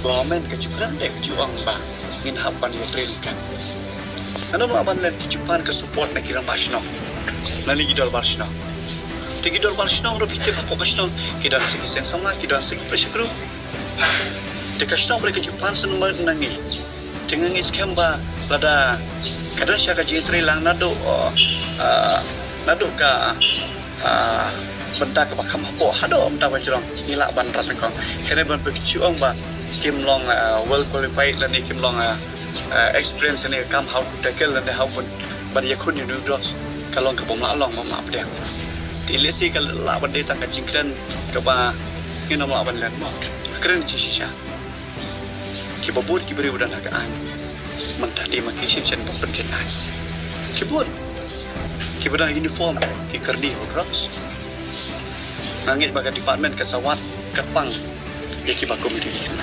government ke cukran dek juang ba ngin hapan yo trail kan ano mo aban len Japan ke support na kiran basno nani gidol basno tigidol basno ro bitte ba pokasno kidan segi sen sama kidan segi pressure de kasno bre ke Japan sen nangi dengan scam ba lada kadang syaka jitri lang nado ka benda ke bakam hapo hado amta bajrong nila ban rat ko kene ban pekchuang ba kim long well qualified lan kim long experience ni kam how to tackle lan how pun ban yakun you dos kalong ke bomla long ma apa dia tilesi kal la ban deta ka jingkran ke ba ina ma ban lan mo kren ci shisha ki babur ki beri udan hakaan mentadi makishin chen ka perkenan ki bur ki beda uniform ki kerdi rocks nangit baga department kesawat kepang iki bakum diri